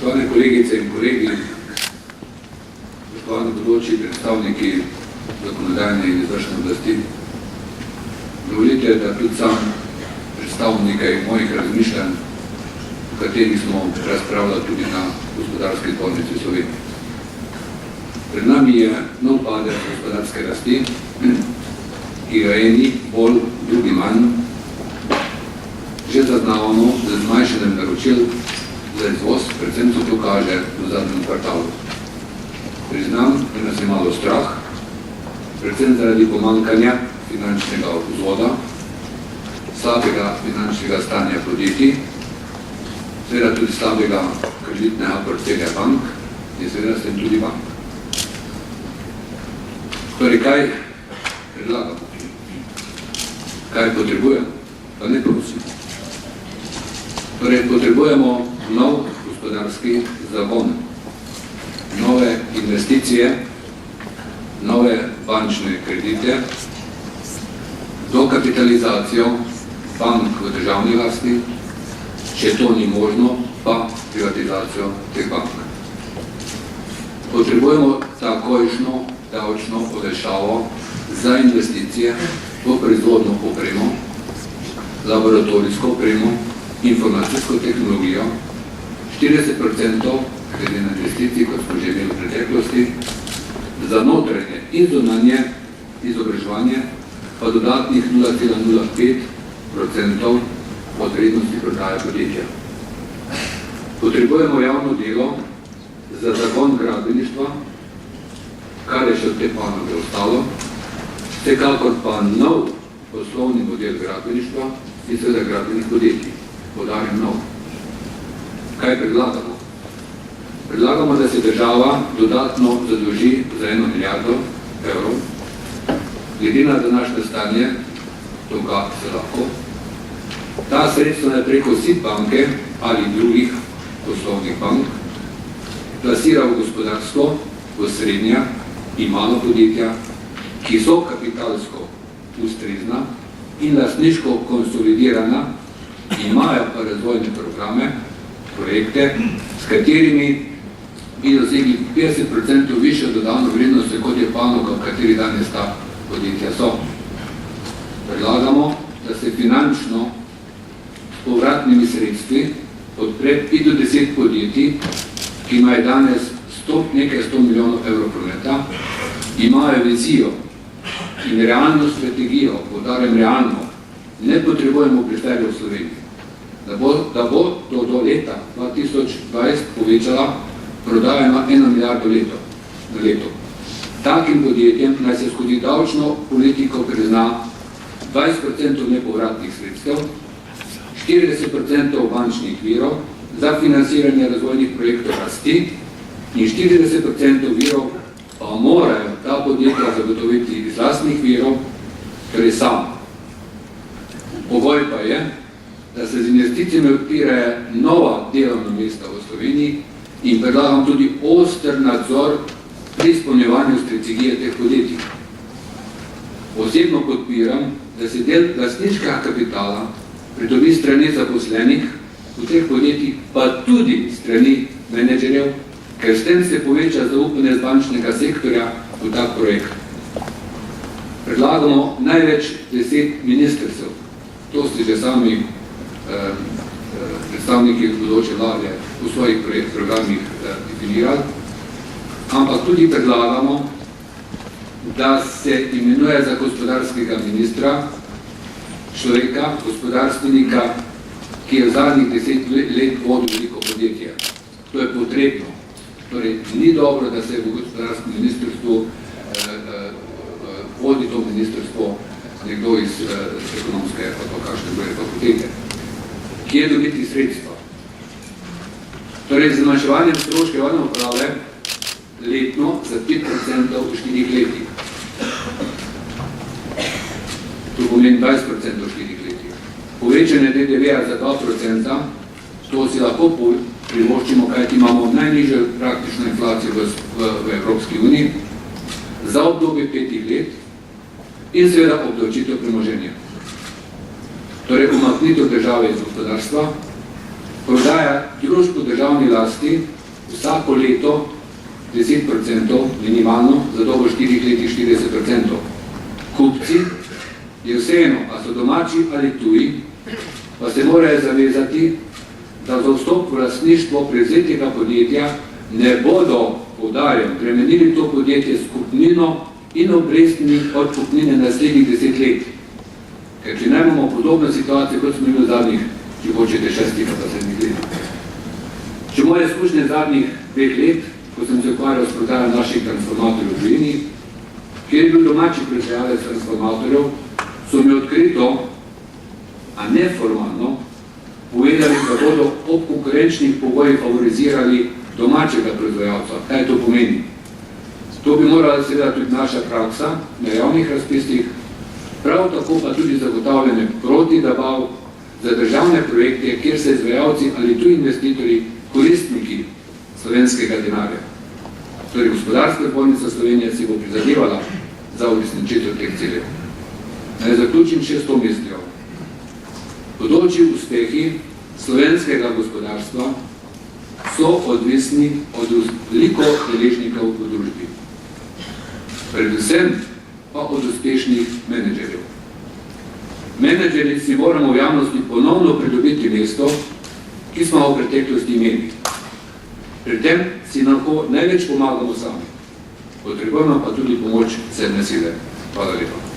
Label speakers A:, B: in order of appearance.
A: Spoštovane kolegice in kolegi, spoštovani bodoči predstavniki zakonodajne in izvršne oblasti, dovolite, da tudi sam predstavim nekaj mojih razmišljanj, o katerih smo razpravljali tudi na Gospodarski zbornici Slovenije. Pred nami je nov padec gospodarske rasti, ki ga eni bolj, drugi manj, že zaznavamo z zmanjšanjem naročil za izvoz, predvsem se to kaže v zadnjem kvartalu. Priznam, da nas je malo strah, predvsem zaradi pomanjkanja finančnega vzvoda, slabega finančnega stanja podjetij, seveda tudi slabega kreditnega portfelja bank in seveda s tem tudi bank. Torej, kaj predlagamo? Kaj potrebujemo? Pa ne prosimo. Torej, potrebujemo nov gospodarski zagon, nove investicije, nove bančne kredite, dokapitalizacijo bank v državni lasti, če to ni možno, pa privatizacijo teh bank. Potrebujemo takojšno davčno olajšavo za investicije v proizvodno opremo, laboratorijsko opremo, informacijsko tehnologijo, 40% glede na investicij, kot smo že imeli v preteklosti, za notranje in zunanje izobraževanje pa dodatnih 0,05% od vrednosti prodaje podjetja. Potrebujemo javno delo za zagon gradbeništva, kar je še od te panoge ostalo, vsekakor pa nov poslovni model gradbeništva in seveda gradbenih podjetij. Podarim nov. Kaj predlagamo? Predlagamo, da se država dodatno zadolži za 1 milijardo evrov. Glede na današnje stanje, toga se lahko. Ta sredstva je preko SID banke ali drugih poslovnih bank plasira v gospodarstvo, v srednja in malo podjetja, ki so kapitalsko ustrezna in lastniško konsolidirana, imajo pa razvojne programe, projekte, s katerimi bi dosegli 50% višjo dodano vrednost, kot je panoga, v kateri danes ta podjetja so. Predlagamo, da se finančno s povratnimi sredstvi podpre 5 do 10 podjetij, ki imajo danes nekaj 100 milijonov evrov prometa, imajo vizijo in realno strategijo, poudarjam realno, ne potrebujemo preferje v Sloveniji, da bo do leta 2020 povečala prodajo na 1 milijardo na leto. Takim podjetjem naj se skozi davčno politiko prizna 20% nepovratnih sredstev, 40% bančnih virov za financiranje razvojnih projektov rasti in 40% virov pa morajo ta podjetja zagotoviti iz lastnih virov, torej samo. Pogoj pa je, da se z investicijami odpirajo nova delovna mesta v Sloveniji in predlagam tudi oster nadzor pri izpolnjevanju strategije teh podjetij. Osebno podpiram, da se del lastniškega kapitala pridobi strani zaposlenih v teh podjetjih, pa tudi strani menedžerjev, ker s tem se poveča zaupanje z bančnega sektorja v tak projekt. Predlagamo največ 10 ministrstev. To ste že sami predstavniki bodoče vlade v svojih programih definirali, ampak tudi predlagamo, da se imenuje za gospodarskega ministra človeka, gospodarstvenika, ki je v zadnjih 10 let vodil veliko podjetje. To je potrebno. Torej, ni dobro, da se v gospodarskem ministrstvu vodi to ministrstvo nekdo iz ekonomske ali kakšne druge fakultete. Kje dobiti sredstva? Torej, z zmanjševanjem stroške javne uprave letno za 5% v 4 letih. To pomeni 20% v 4 letih. Povečanje DDV-ja za 2%, to si lahko privoščimo, kajti imamo najnižjo praktično inflacijo v Evropski uniji za obdobje 5 let in seveda obdavčitev premoženja. Torej, umaknitev države iz gospodarstva prodaja družb v državni lasti vsako leto 10% minimalno, za dobo 4 letih 40%. Kupci je vseeno, a so domači ali tuji, pa se morajo zavezati, da za vstop v lastništvo prevzetega podjetja ne bodo, poudarjam, premenili to podjetje s kupnino in obrestmi od kupnine naslednjih 10 let. Ker če ne imamo podobno situacijo, kot smo imeli v zadnjih, če hočete 6 pa 7 let. Če moje izkušnje zadnjih 2 let, ko sem se ukvarjal s prodajo naših transformatorjev v tujini, kjer je bil domači proizvajalec transformatorjev, so mi odkrito, a neformalno, povedali, da bodo ob konkurenčnih pogojih favorizirali domačega proizvajalca. Kaj to pomeni? To bi morala seveda tudi naša praksa na javnih razpisih, prav tako pa tudi zagotavljanje protidabav za državne projekte, kjer se izvajalci ali tuji investitorji koristniki slovenskega denarja. Torej, Gospodarska zbornica Slovenije si bo prizadevala za uresničitev teh ciljev. Naj zaključim še s to mislijo. Bodoči uspehi slovenskega gospodarstva so odvisni od veliko deležnikov v družbi. Predvsem pa od uspešnih menedžerjev. Menedžerji si moramo v javnosti ponovno pridobiti mesto, ki smo v preteklosti imeli. Pri tem si lahko največ pomagamo sami. Potrebujemo pa tudi pomoč sedme sile. Hvala lepa.